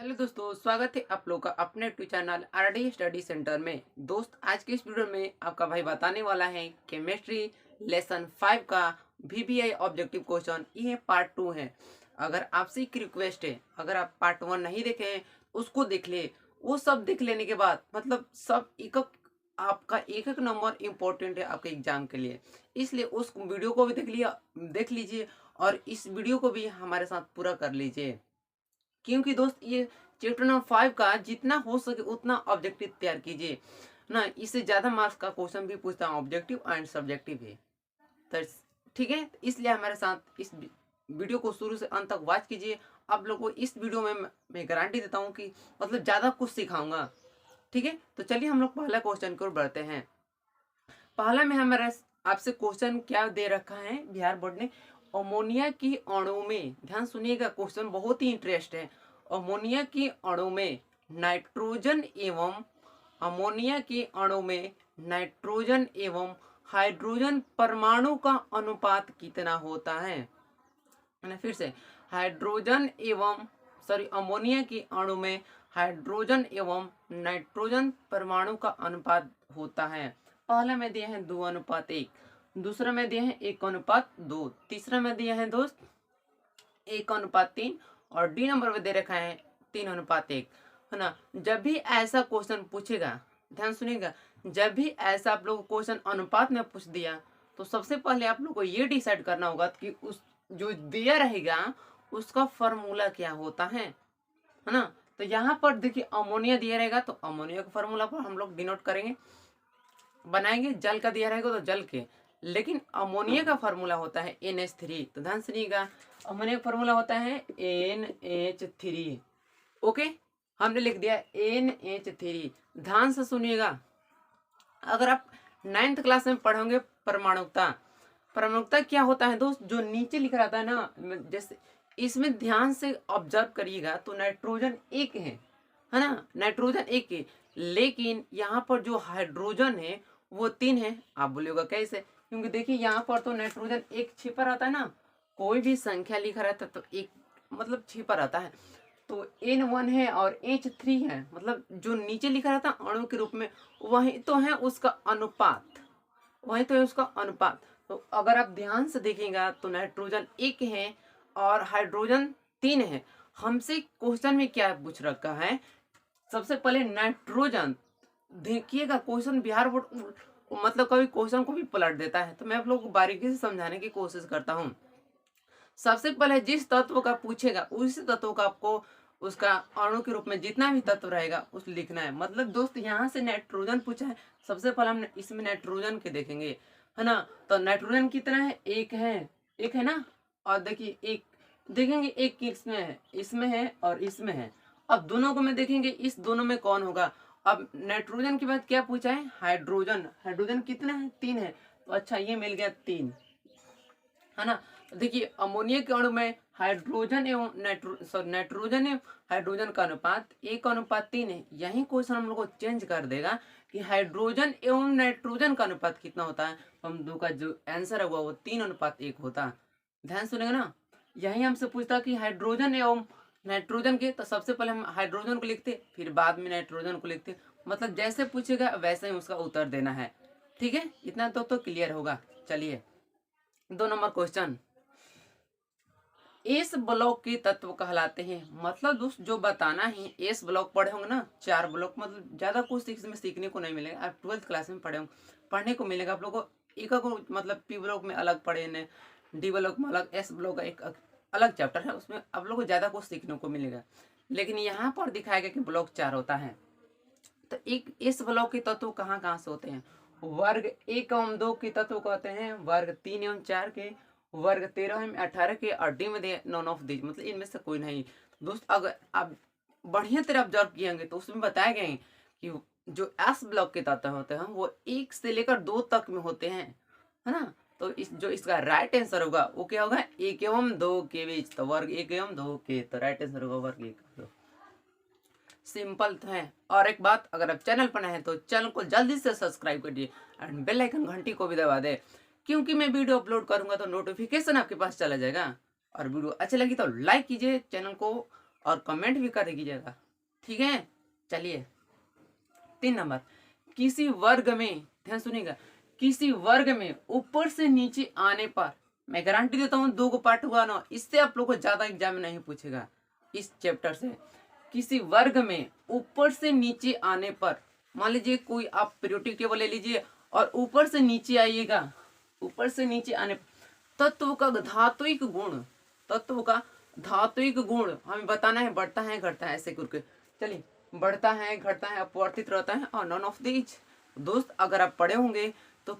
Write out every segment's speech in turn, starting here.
Hello दोस्तों, स्वागत है आप लोग का अपने YouTube channel RD study centre में। दोस्त, आज के इस वीडियो में आपका भाई बताने वाला है केमिस्ट्री लेसन 5 का वीबीआई ऑब्जेक्टिव क्वेश्चन। ये पार्ट 2 है। अगर आपसे एक रिक्वेस्ट है, अगर आप पार्ट 1 नहीं देखे हैं उसको देख ले। वो सब देख लेने के बाद मतलब सब एक आपका एक एक नंबर इम्पोर्टेंट है आपके एग्जाम के लिए, इसलिए उस वीडियो को भी देख लीजिए और इस वीडियो को भी हमारे साथ पूरा कर लीजिए। क्योंकि दोस्त, ये चैप्टर नंबर 5 का जितना हो सके उतना ऑब्जेक्टिव तैयार कीजिए ना। इससे ज्यादा मार्क्स का क्वेश्चन भी पूछता हूँ, ऑब्जेक्टिव एंड सब्जेक्टिव है। तो ठीक है, तो इसलिए हमारे साथ इस वीडियो को शुरू से अंत तक वॉच कीजिए। आप लोग को इस वीडियो में मैं गारंटी देता हूँ कि मतलब ज्यादा कुछ सिखाऊंगा। ठीक है, तो चलिए हम लोग पहला क्वेश्चन की ओर बढ़ते हैं। पहला में हमारा आपसे क्वेश्चन क्या दे रखा है बिहार बोर्ड ने। अमोनिया की अणु में, ध्यान सुनिएगा, क्वेश्चन बहुत ही इंटरेस्ट है। अमोनिया की अणु में नाइट्रोजन एवं अमोनिया के अणु में नाइट्रोजन एवं हाइड्रोजन परमाणु का अनुपात कितना होता है। फिर से, हाइड्रोजन एवं अमोनिया के अणु में हाइड्रोजन एवं नाइट्रोजन परमाणु का अनुपात होता है। पहला में दिया है 2:1, दूसरा में दिया है 1:2, तीसरा में दिया है दोस्त 1:3 और डी नंबर में दे रखा है 3:1, है ना। जब भी ऐसा क्वेश्चन पूछेगा, ध्यान सुनिएगा, जब भी ऐसा आप लोग क्वेश्चन अनुपात में पूछ दिया तो सबसे पहले आप लोग को ये डिसाइड करना होगा कि उस जो दिया रहेगा उसका फॉर्मूला क्या होता है ना। तो यहाँ पर देखिए अमोनिया दिया रहेगा तो अमोनिया का फॉर्मूला पर हम लोग डिनोट करेंगे, बनाएंगे। जल का दिया रहेगा तो जल के, लेकिन अमोनिया का फार्मूला होता है NH3। तो ध्यान सुनिएगा, अमोनिया का फार्मूला होता है NH3। ओके, हमने लिख दिया NH3। ध्यान से सुनिएगा, अगर आप 9th क्लास में पढ़ोगे परमाणुकता, परमाणुकता क्या होता है दोस्त, जो नीचे लिखा रहता है ना, जैसे इसमें ध्यान से ऑब्जर्व करिएगा तो नाइट्रोजन एक है ना, नाइट्रोजन एक है, लेकिन यहाँ पर जो हाइड्रोजन है वो 3 है। आप बोलिएगा कैसे, क्योंकि देखिए यहाँ पर तो नाइट्रोजन एक छिपा रहता है ना, कोई भी संख्या लिखा रहता है तो एक मतलब छिपा रहता है। तो N1 है और H3 है, मतलब जो नीचे लिखा रहता है अणु के रूप में, वही तो है उसका अनुपात, वही तो है उसका अनुपात। तो अगर आप ध्यान से देखेंगे तो नाइट्रोजन एक है और हाइड्रोजन 3 है। हमसे क्वेश्चन में क्या पूछ रखा है, सबसे पहले नाइट्रोजन। देखिएगा क्वेश्चन बिहार बोर्ड मतलब कभी क्वेश्चन को भी पलट देता है, तो मैं आप लोग को बारीकी से समझाने की कोशिश करता हूँ। सबसे पहले जिस तत्व का पूछेगा उसी तत्व का आपको उसका अणु के रूप में जितना भी तत्व रहेगा उस लिखना है। मतलब दोस्त, यहाँ से नाइट्रोजन पूछा है, सबसे पहले हम इसमें नाइट्रोजन के देखेंगे, है ना। तो नाइट्रोजन कितना है, एक है ना। और देखिए एक देखेंगे, एक इसमें है और इसमें है। अब दोनों को में देखेंगे, इस दोनों में कौन होगा। अब नाइट्रोजन के बाद क्या पूछा है, हाइड्रोजन। हाइड्रोजन कितना है, 3 है। तो अच्छा, ये मिल गया 3, है ना। देखिए अमोनिया के अणु में हाइड्रोजन एवं नाइट्रोजन एवं हाइड्रोजन का अनुपात 1:3 है। यही क्वेश्चन हम लोग को चेंज कर देगा कि हाइड्रोजन एवं नाइट्रोजन का अनुपात कितना होता है। हम दो का जो आंसर है वो 3:1 होता है। ध्यान सुनेगा ना, यही हमसे पूछता कि हाइड्रोजन एवं नाइट्रोजन के, तो सबसे पहले हम हाइड्रोजन को लिखते फिर बाद में नाइट्रोजन को लिखते। मतलब जैसे पूछेगा वैसे ही उसका उत्तर देना है। ठीक है, इतना तो क्लियर होगा। चलिए 2 नंबर क्वेश्चन, एस ब्लॉक के तत्व कहलाते हैं। मतलब दोस्त जो बताना है, एस ब्लॉक पढ़े होंगे ना, 4 ब्लॉक, मतलब ज्यादा कुछ इसमें सीखने को नहीं मिलेगा। आप 12th क्लास में पढ़े होंगे, पढ़ने को मिलेगा आप लोगों को। एक मतलब पी ब्लॉक में अलग पढ़े ने, डी ब्लॉक में अलग, एस ब्लॉक का एक अलग चैप्टर है, उसमें आप लोगों को ज्यादा कुछ सीखने को मिलेगा। लेकिन यहाँ पर दिखाया गया कि ब्लॉक 4 होता है। तो एक इस ब्लॉक के तत्व कहाँ कहाँ से होते हैं। वर्ग 1 एवं 2 के तत्व कहते हैं, वर्ग 3 एवं 4 के, वर्ग 13 एवं 18 के, और डी में दे नॉन ऑफ दीज, मतलब इनमें से कोई नहीं। दोस्त अगर आप बढ़िया तरह ऑब्जर्व किएंगे तो उसमें बताया गया है कि जो एस ब्लॉक के तत्व होते हैं वो 1 से लेकर 2 तक में होते हैं, है ना। तो जो इसका राइट आंसर होगा वो क्या होगा, 1 एवं 2 के बीच। तो वर्ग 1 एवं 2 के, तो राइट आंसर होगा वर्ग 1 एवं 2। सिंपल तो है। और एक बात, अगर आप चैनल पर नए हैं तो चैनल को जल्दी से सब्सक्राइब करिए एंड बेल आइकन घंटी को भी दबा दे, क्योंकि मैं वीडियो अपलोड करूंगा तो नोटिफिकेशन आपके पास चला जाएगा। और वीडियो अच्छी लगी तो लाइक कीजिए, चैनल को और कमेंट भी कर दीजिएगा, ठीक है। चलिए 3 नंबर, किसी वर्ग में, ध्यान सुनिएगा, किसी वर्ग में ऊपर से नीचे आने पर, मैं गारंटी देता हूँ 2 पार्ट हुआ ना, इससे आप लोग को ज्यादा एग्जाम में नहीं पूछेगा इस चैप्टर से। किसी वर्ग में ऊपर से नीचे आने पर, मान लीजिए कोई आप पीरियोडिक टेबल ले लीजिए और ऊपर से नीचे आइएगा, ऊपर से नीचे आने तत्व का धात्विक गुण, तत्व का धात्विक गुण हमें बताना है, बढ़ता है घटता है ऐसे करके। चलिए, बढ़ता है घटता है अपवर्तित रहता है और नॉन ऑफ दीज। दोस्त अगर आप पढ़े होंगे तो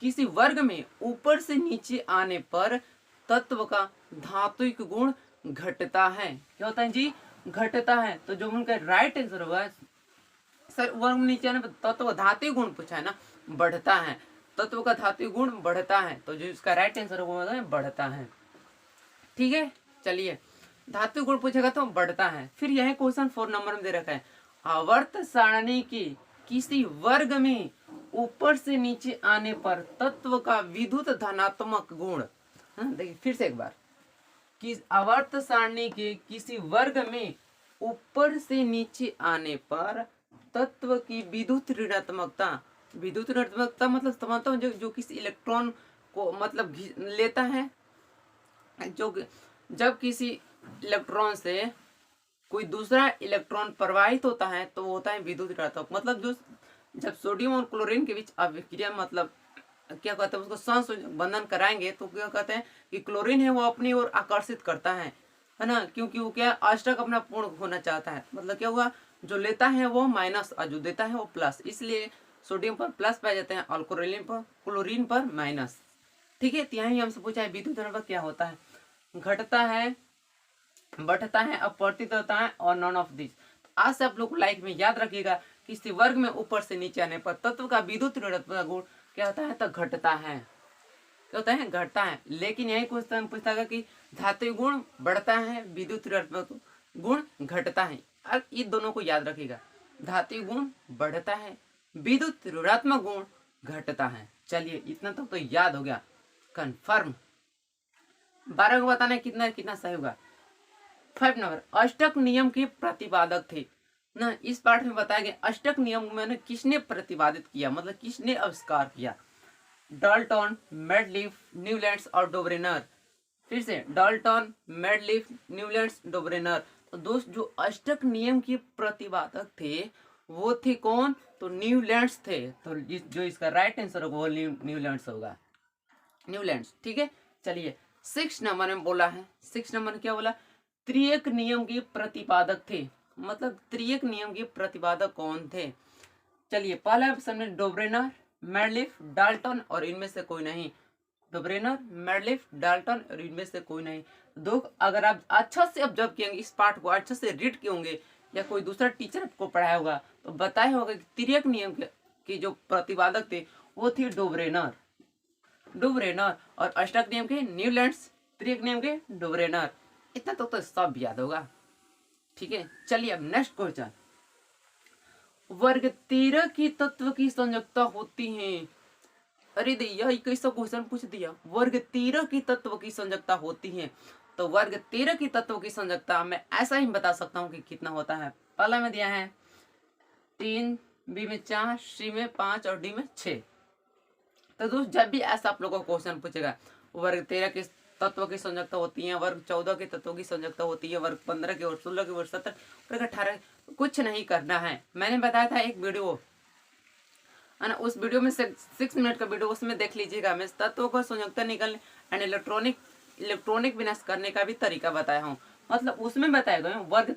किसी वर्ग में ऊपर से नीचे आने पर तत्व का धात्विक गुण घटता है। क्या होता है जी? घटता है। तो जो उनका राइट आंसर होगा सर, वर्ग में नीचे आने पर तत्व धात्विक गुण पूछा है ना, बढ़ता है, तत्व का धात्विक गुण बढ़ता है, तो जो इसका राइट आंसर होगा बढ़ता है, ठीक है। चलिए, धात्विक गुण पूछेगा तो बढ़ता है। फिर यह क्वेश्चन 4 नंबर में दे रखा है, आवर्त सारणी के किसी वर्ग में ऊपर से नीचे आने पर तत्व का विद्युत धनात्मक गुण, देखिए फिर से एक बार, कि आवर्त सारणी के किसी वर्ग में ऊपर से नीचे आने पर तत्व की विद्युत ऋणात्मकता, विद्युत ऋणात्मकता मतलब समझता हूँ जो किसी इलेक्ट्रॉन को मतलब लेता है, जो जब किसी इलेक्ट्रॉन से कोई दूसरा इलेक्ट्रॉन प्रवाहित होता है तो वो होता है विद्युत ऋणात्मक। मतलब जो जब सोडियम और क्लोरीन के बीच अभिक्रिया मतलब क्या कहते हैं उसको सहसंबंधन कराएंगे तो क्या कहते हैं कि क्लोरीन है वो अपनी ओर आकर्षित करता है ना, क्योंकि वो क्या अष्टक अपना पूर्ण होना चाहता है। मतलब क्या हुआ, जो लेता है वो माइनस और जो देता है वो प्लस, इसलिए सोडियम पर प्लस पाए जाते हैं और क्लोरीन पर माइनस, ठीक है। तो यहाँ हमसे पूछा है विद्युत ऋणात्मक क्या होता है, घटता है, बढ़ता है, अपवर्तित होता है और नॉन ऑफ दिस। आज से आप लोग को लाइफ में याद रखिएगा, किसी वर्ग में ऊपर से नीचे आने पर तत्व का विद्युत ऋणात्मक गुण क्या होता है, तो घटता है। क्या होता है, घटता है। लेकिन यही क्वेश्चन पूछता है कि धात्विक गुण बढ़ता है, विद्युत ऋणात्मक गुण घटता है। अब इन दोनों को याद रखिएगा, धात्विक गुण बढ़ता है, विद्युत ऋणात्मक गुण घटता है। चलिए इतना तो याद हो गया, कंफर्म। 12 को बताना है कितना कितना सही होगा। 5 नंबर, अष्टक नियम के प्रतिपादक थे ना। इस पाठ में बताया गया अष्टक नियम मैंने किसने प्रतिपादित किया, मतलब किसने आविष्कार किया, डाल्टन, मेडलिफ, न्यूलैंड्स और डोब्रेनर। फिर से डाल्टन, मेडलिफ, न्यूलैंड्स, डोब्रेनर। तो दोस्त जो अष्टक नियम के प्रतिपादक थे वो थे कौन, तो न्यूलैंड्स थे। तो जो इसका राइट आंसर होगा वो न्यूलैंड्स होगा, न्यूलैंड्स, ठीक है। चलिए 6 नंबर में बोला है, 6 नंबर में क्या बोला, त्रिएक नियम के प्रतिपादक थे। मतलब त्रिएक नियम के प्रतिपादक कौन थे। चलिए पहला ऑप्शन में डोब्रेनर, मेडलिफ, डाल्टन और इनमें से कोई नहीं। डोब्रेनर, मेडलिफ, डाल्टन और इनमें से कोई नहीं। दो, अगर आप अच्छा से ऑब्जर्व किएंगे, इस पार्ट को अच्छे से रीड किए होंगे या कोई दूसरा टीचर आपको पढ़ाया होगा तो बताया होगा कि त्रिएक नियम के जो प्रतिपादक थे वो थे डोब्रेनर, और अष्टक नियम के न्यूलैंड्स, त्रिएक नियम के डोब्रेनर। इतना तो सब याद होगा, ठीक है। चलिए अब नेक्स्ट क्वेश्चन, वर्ग 13 की तत्व की संयोजकता होती है। अरे दैया ये कैसा क्वेश्चन पूछ दिया, वर्ग 13 की तत्व की संयोजकता होती है। तो वर्ग 13 की तत्व की संयोजकता मैं ऐसा ही बता सकता हूँ कि कितना होता है। पहला में दिया है 3, बी में 4, सी में 5 और डी में 6। तो दोस्त जब भी ऐसा आप लोगों को क्वेश्चन पूछेगा, वर्ग 13 के तत्व की संयोजकता होती है, वर्ग 14 के तत्वों की संयोजकता होती है, वर्ग 15 के, वर्ग 16 के, वर्ग 17, वर्ग 18, कुछ नहीं करना है। मैंने बताया था एक वीडियो है ना, उस वीडियो में 6 मिनट का वीडियो, उसमें देख लीजिएगा। मैं तत्वों को संयोजकता निकालने एंड इलेक्ट्रॉनिक विनाश करने का भी तरीका बताया हूँ। मतलब उसमें बताया गया वर्ग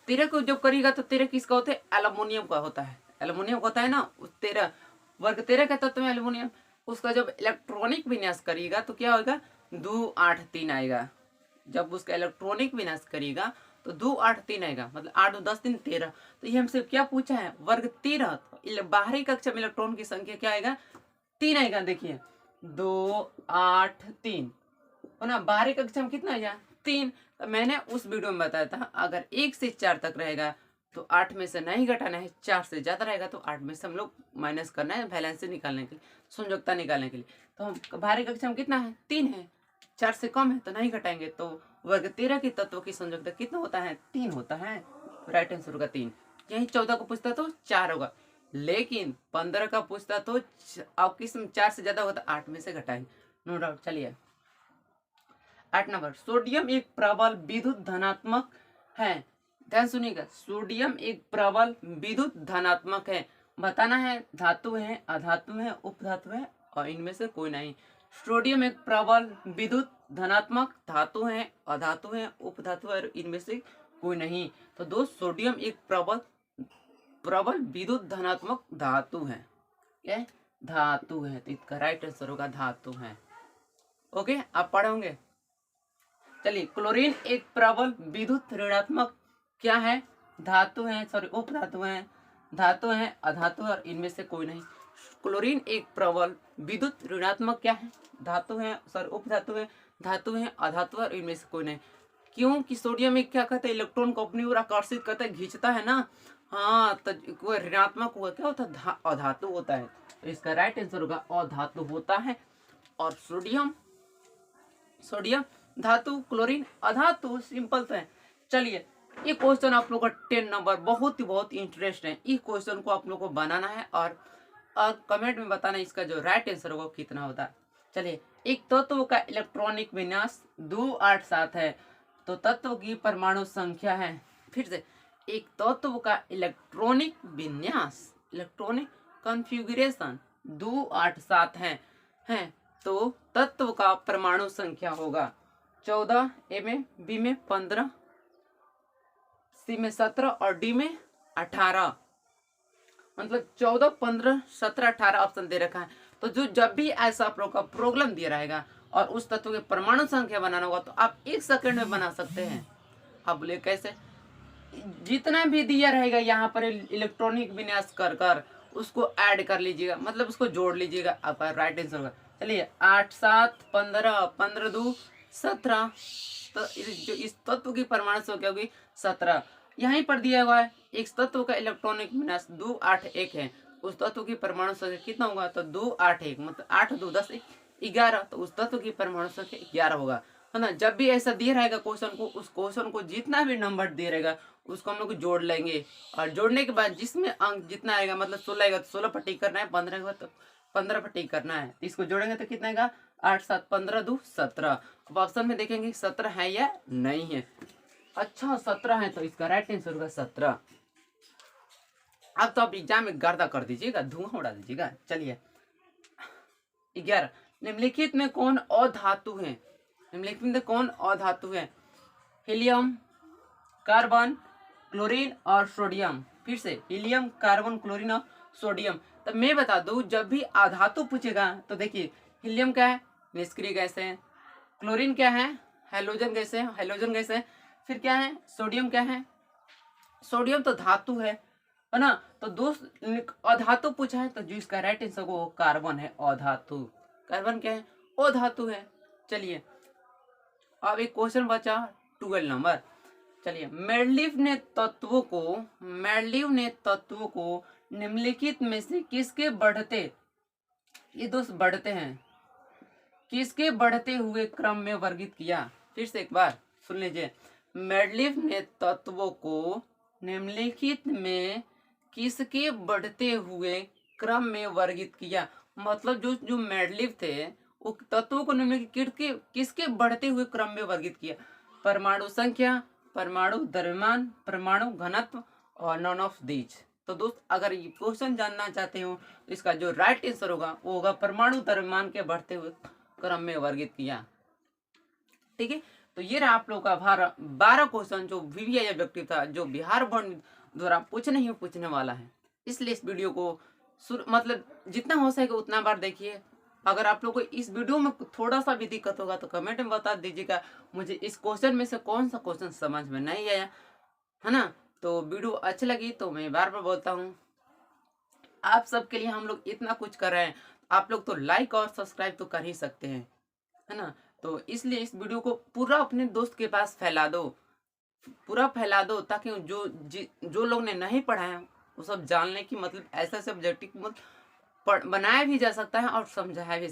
13 को जब करेगा तो 13 किसका होता है, एल्युमिनियम का होता है, एल्युमिनियम होता है ना। 13 वर्ग 13 का तत्व में एल्युमिनियम, उसका जब इलेक्ट्रॉनिक विनाश करिएगा तो क्या होगा, 2 8 3 आएगा। जब उसका इलेक्ट्रॉनिक विनाश करिएगा तो 2 8 3 आएगा, मतलब 8 2 10 3 13। तो ये हमसे क्या पूछा है, वर्ग 13, बाहरी कक्षा में इलेक्ट्रॉन की संख्या क्या आएगा, 3 आएगा। देखिए 2 8 3 ना, बाहरी कक्षा में कितना आएगा, 3। तो मैंने उस वीडियो में बताया था अगर 1 से 4 तक रहेगा तो 8 में से नहीं घटाना है, 4 से ज्यादा रहेगा तो 8 में से हम लोग माइनस करना है, बैलेंस निकालने के लिए, संयोजकता निकालने के लिए। तो हम बाहरी कक्षा में कितना है, 3 है, 4 से कम है तो नहीं घटाएंगे, तो वर्ग 13 के तत्व की संयोजकता कितना होता है? 3 होता है। राइट आंसर होगा 3। यही 14 को पूछता तो 4 होगा, लेकिन 15 का पूछता तो अब किसमें 4 से ज्यादा होता, 8 में से घटाएंगे, नो डाउट। चलिए 8 नंबर, सोडियम एक प्रबल विद्युत धनात्मक है। ध्यान सुनिएगा, सोडियम एक प्रबल विद्युत धनात्मक है। बताना है धातु है, अधातु है, उपधातु है और इनमें से कोई नहीं। सोडियम एक प्रबल विद्युत धनात्मक धातु है, अधातु है, उपधातु है और इनमें से कोई नहीं। तो दोस्त सोडियम एक प्रबल विद्युत धनात्मक धातु है। क्या है? धातु है। तो इसका राइट आंसर होगा धातु है। ओके, आप पढ़े होंगे। चलिए, क्लोरीन एक प्रबल विद्युत ऋणात्मक क्या है? धातु है, सॉरी उपधातु है, धातु है, अधातु है और इनमें से कोई नहीं। क्लोरीन एक प्रबल विद्युत ऋणात्मक क्या है? धातु है, सॉरी उपधातु है, धातु है, अधातु है और इनमें से कोई नहीं। क्योंकि सोडियम में क्या कहते हैं? इलेक्ट्रॉन को अपनी ओर आकर्षित करता है, खींचता है ना। हाँ, तो वो ऋणात्मक हुआ क्या होता है? अधातु होता है। तो इसका राइट आंसर होगा अधातु होता है। और सोडियम धातु, क्लोरीन अधातु, सिंपल तो है। चलिए, ये क्वेश्चन आप लोग का 10 नंबर बहुत इंटरेस्ट है। इस क्वेश्चन को आप लोग को बनाना है और कमेंट में बताना इसका जो राइट आंसर होगा कितना होता है। चलिए, एक तत्व का इलेक्ट्रॉनिक विन्यास 287 है, तो तत्व की परमाणु संख्या है। फिर से, एक तत्व का इलेक्ट्रॉनिक विन्यास, इलेक्ट्रॉनिक कॉन्फ़िगरेशन 287 है, तो तत्व का परमाणु संख्या होगा 14, ए में, बी में 15, सी में 17 और डी में 18। मतलब 14, 15, 17, 18 ऑप्शन दे रखा है। तो जो जब भी ऐसा आप लोग का प्रॉब्लम दिया रहेगा और उस तत्व के परमाणु संख्या बनाना होगा तो आप 1 सेकंड में बना सकते हैं। आप बोले कैसे? जितना भी दिया रहेगा यहाँ पर इलेक्ट्रॉनिक विन्यास कर उसको ऐड कर लीजिएगा, मतलब उसको जोड़ लीजिएगा, आपका राइट आंसर होगा। चलिए, 8, 7, 15, 15, 2, 17। तो जो इस तत्व की परमाणु संख्या होगी 17। यहीं पर दिया हुआ है एक तत्व का इलेक्ट्रॉनिक विन्यास 281 है, उस तत्व की परमाणु संख्या कितना होगा? तो 281, मतलब 8, 2, 10, 11। तो उस तत्व की परमाणु संख्या 11 होगा, है ना। जब भी ऐसा दिया रहेगा क्वेश्चन को, उस क्वेश्चन को जितना भी नंबर दे रहेगा उसको हम लोग जोड़ लेंगे, और जोड़ने के बाद जिसमें अंक जितना आएगा, मतलब 16 आएगा तो 16 पर टिक करना है, 15 के बाद 15 पर टिक करना है। इसको जोड़ेंगे तो कितना आएगा? 8, 7, 15, 2, 17। अब ऑप्शन में देखेंगे 17 है या नहीं है। अच्छा, 17 है, तो इसका राइट आंसर होगा 17। अब तो आप एग्जाम में गर्दा कर दीजिएगा, धुआं उड़ा दीजिएगा। चलिए 11, निम्नलिखित में कौन अधातु है? निम्नलिखित में कौन अधातु है? हीलियम, कार्बन, क्लोरीन और सोडियम। फिर से, हीलियम, कार्बन, क्लोरीन और सोडियम। तो मैं बता दूं, जब भी अधातु पूछेगा तो देखिए, हीलियम क्या है? निष्क्रिय गैस है। क्लोरीन क्या है? हैलोजन गैस है। फिर क्या है? सोडियम क्या है? सोडियम तो धातु है ना। तो दोस्त अधातु पूछा है, तो जो इसका राइट आंसर वो कार्बन है, अधातु। कार्बन क्या है? अधातु है। चलिए, अब एक क्वेश्चन बचा 12 नंबर। चलिए, मेंडलीव ने तत्वों को निम्नलिखित में से किसके बढ़ते, ये दोस्त बढ़ते हैं, किसके बढ़ते हुए क्रम में वर्गित किया? फिर से एक बार सुन लीजिए, मेंडलीव ने तत्वों को निम्नलिखित में किसके बढ़ते हुए क्रम में वर्गित किया। मतलब जो मेंडलीव थे वो तत्वों को निम्नलिखित किसके बढ़ते हुए क्रम में वर्गित किया? परमाणु संख्या, परमाणु द्रव्यमान, परमाणु घनत्व और नॉन ऑफ दीज। तो दोस्त, अगर ये क्वेश्चन जानना चाहते हो तो इसका जो राइट आंसर होगा वो होगा परमाणु द्रव्यमान के बढ़ते हुए क्रम में वर्गित किया। ठीक है, तो ये रहा आप लोग का 12 क्वेश्चन जो वीवीआई ऑब्जेक्टिव था, जो बिहार बोर्ड द्वारा पूछने वाला है। इसलिए इस वीडियो को मतलब जितना हो सके उतना बार देखिए। अगर आप लोग को इस वीडियो में थोड़ा सा भी दिक्कत होगा तो कमेंट में बता दीजिएगा मुझे इस क्वेश्चन में से कौन सा क्वेश्चन समझ में नहीं आया, है ना। तो वीडियो अच्छी लगी तो मैं बार बार बोलता हूँ, आप सबके लिए हम लोग इतना कुछ कर रहे हैं, आप लोग तो लाइक और सब्सक्राइब तो कर ही सकते हैं, है ना। तो इसलिए इस वीडियो को पूरा अपने दोस्त के पास फैला दो, ताकि जो लोग ने नहीं पढ़ा है वो सब जानने की, मतलब ऐसा सब्जेक्टिव बनाया भी जा सकता है और समझाया भी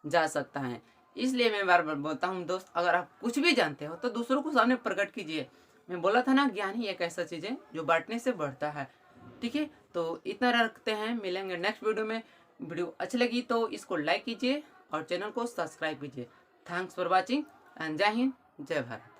जा सकता है। इसलिए मैं बार बार बोलता हूँ दोस्त, अगर आप कुछ भी जानते हो तो दूसरों को सामने प्रकट कीजिए। मैं बोला था ना, ज्ञान ही एक ऐसा चीज़ है जो बांटने से बढ़ता है। ठीक है, तो इतना रखते हैं, मिलेंगे नेक्स्ट वीडियो में। वीडियो अच्छी लगी तो इसको लाइक कीजिए और चैनल को सब्सक्राइब कीजिए। थैंक्स फॉर वॉचिंग एंड जय हिंद, जय भारत।